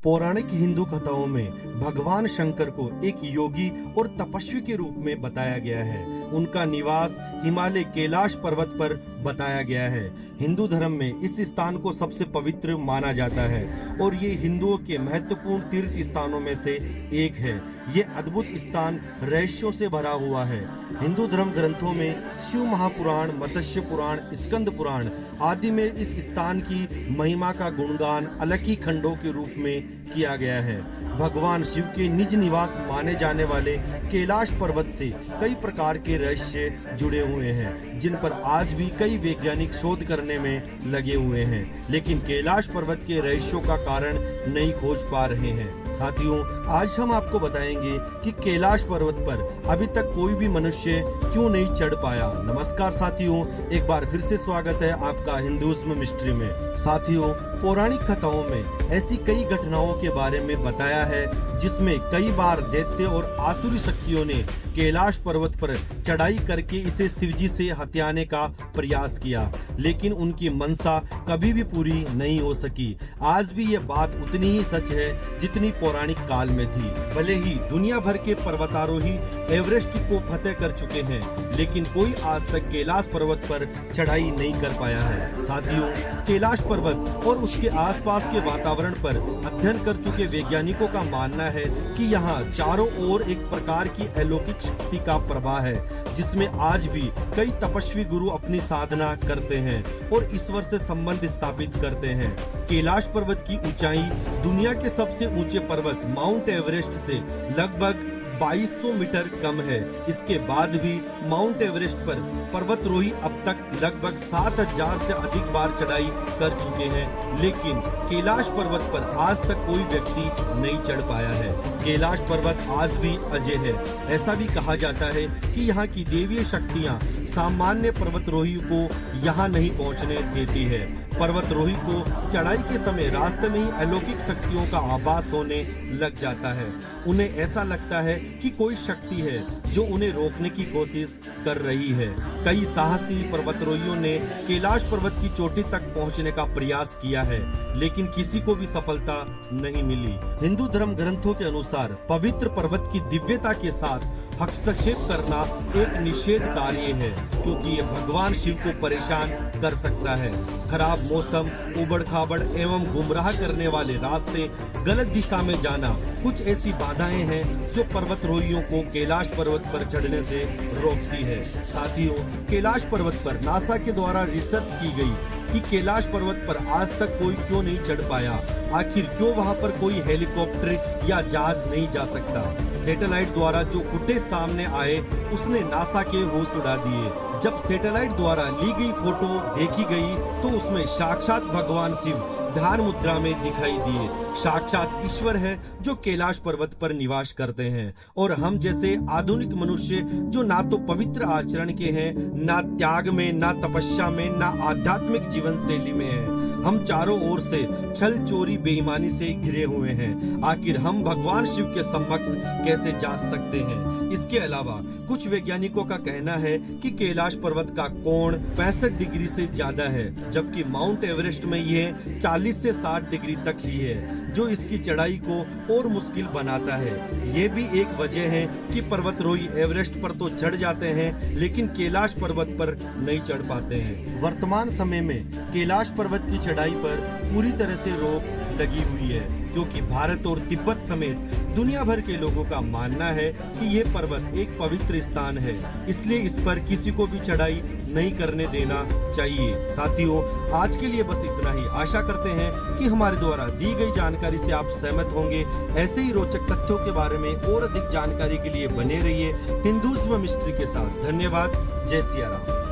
पौराणिक हिंदू कथाओं में भगवान शंकर को एक योगी और तपस्वी के रूप में बताया गया है। उनका निवास हिमालय कैलाश पर्वत पर बताया गया है। हिंदू धर्म में इस स्थान को सबसे पवित्र माना जाता है और ये हिंदुओं के महत्वपूर्ण तीर्थ स्थानों में से एक है। ये अद्भुत स्थान रहस्यों से भरा हुआ है। हिंदू धर्म ग्रंथों में शिव महापुराण, मत्स्य पुराण, स्कंद पुराण आदि में इस स्थान की महिमा का गुणगान अलग ही खंडों के रूप में किया गया है। भगवान शिव के निज निवास माने जाने वाले कैलाश पर्वत से कई प्रकार के रहस्य जुड़े हुए हैं, जिन पर आज भी कई वैज्ञानिक शोध करने में लगे हुए हैं, लेकिन कैलाश पर्वत के रहस्यों का कारण नहीं खोज पा रहे हैं। साथियों, आज हम आपको बताएंगे कि कैलाश पर्वत पर अभी तक कोई भी मनुष्य क्यों नहीं चढ़ पाया। नमस्कार साथियों, एक बार फिर से स्वागत है आपका हिंदुइज्म मिस्ट्री में। साथियों, पौराणिक कथाओं में ऐसी कई घटनाओं के बारे में बताया है जिसमें कई बार दैत्य और आसुरी शक्तियों ने कैलाश पर्वत पर चढ़ाई करके इसे शिवजी से हथियाने का प्रयास किया, लेकिन उनकी मनसा कभी भी पूरी नहीं हो सकी। आज भी ये बात उतनी ही सच है जितनी पौराणिक काल में थी। भले ही दुनिया भर के पर्वतारोही एवरेस्ट को फतेह कर चुके हैं, लेकिन कोई आज तक कैलाश पर्वत पर चढ़ाई नहीं कर पाया है। साथियों, कैलाश पर्वत और उसके आसपास के वातावरण पर अध्ययन कर चुके वैज्ञानिकों का मानना है कि यहाँ चारों ओर एक प्रकार की अलौकिक शक्ति का प्रवाह है, जिसमें आज भी कई तपस्वी गुरु अपनी साधना करते हैं और ईश्वर से संबंध स्थापित करते हैं। कैलाश पर्वत की ऊंचाई दुनिया के सबसे ऊंचे पर्वत माउंट एवरेस्ट से लगभग 2200 मीटर कम है। इसके बाद भी माउंट एवरेस्ट पर पर्वतारोही अब तक लगभग 7000 से अधिक बार चढ़ाई कर चुके हैं, लेकिन कैलाश पर्वत पर आज तक कोई व्यक्ति नहीं चढ़ पाया है। कैलाश पर्वत आज भी अजय है। ऐसा भी कहा जाता है कि यहाँ की देवीय शक्तियाँ सामान्य पर्वतारोही को यहाँ नहीं पहुँचने देती है। पर्वतारोही को चढ़ाई के समय रास्ते में ही अलौकिक शक्तियों का आभास होने लग जाता है। उन्हें ऐसा लगता है कि कोई शक्ति है जो उन्हें रोकने की कोशिश कर रही है। कई साहसी पर्वतारोहियों ने कैलाश पर्वत की चोटी तक पहुंचने का प्रयास किया है, लेकिन किसी को भी सफलता नहीं मिली। हिंदू धर्म ग्रंथों के अनुसार पवित्र पर्वत की दिव्यता के साथ हस्तक्षेप करना एक निषेध कार्य है, क्योंकि ये भगवान शिव को परेशान कर सकता है। खराब मौसम, उबड़ खाबड़ एवं गुमराह करने वाले रास्ते, गलत दिशा में जाना, कुछ ऐसी बाधाएं हैं जो पर्वतारोहियों को कैलाश पर्वत पर चढ़ने से रोकती है। साथियों, कैलाश पर्वत पर नासा के द्वारा रिसर्च की गई कि कैलाश पर्वत पर आज तक कोई क्यों नहीं चढ़ पाया। आखिर क्यों वहां पर कोई हेलीकॉप्टर या जहाज नहीं जा सकता। सैटेलाइट द्वारा जो फुटेज सामने आए उसने नासा के होश उड़ा दिए। जब सैटेलाइट द्वारा ली गई फोटो देखी गई तो उसमें साक्षात भगवान शिव ध्यान मुद्रा में दिखाई दिए। साक्षात ईश्वर है जो कैलाश पर्वत पर निवास करते हैं, और हम जैसे आधुनिक मनुष्य जो ना तो पवित्र आचरण के हैं, ना त्याग में, ना तपस्या में, ना आध्यात्मिक जीवन शैली में हैं। हम चारों ओर से छल चोरी बेईमानी से घिरे हुए हैं। आखिर हम भगवान शिव के समक्ष कैसे जा सकते हैं। इसके अलावा कुछ वैज्ञानिकों का कहना है कि कैलाश पर्वत का कोण 65 डिग्री से ज्यादा है, जबकि माउंट एवरेस्ट में यह 40 से 60 डिग्री तक ही है, जो इसकी चढ़ाई को और मुश्किल बनाता है। ये भी एक वजह है कि पर्वतारोही एवरेस्ट पर तो चढ़ जाते हैं, लेकिन कैलाश पर्वत पर नहीं चढ़ पाते हैं। वर्तमान समय में कैलाश पर्वत की चढ़ाई पर पूरी तरह से रोक लगी हुई है, क्योंकि भारत और तिब्बत समेत दुनिया भर के लोगों का मानना है कि ये पर्वत एक पवित्र स्थान है, इसलिए इस पर किसी को भी चढ़ाई नहीं करने देना चाहिए। साथियों, आज के लिए बस इतना ही। आशा करते हैं कि हमारे द्वारा दी गई जानकारी से आप सहमत होंगे। ऐसे ही रोचक तथ्यों के बारे में और अधिक जानकारी के लिए बने रहिए हिंदुइज्म मिस्ट्री के साथ। धन्यवाद। जय सिया राम।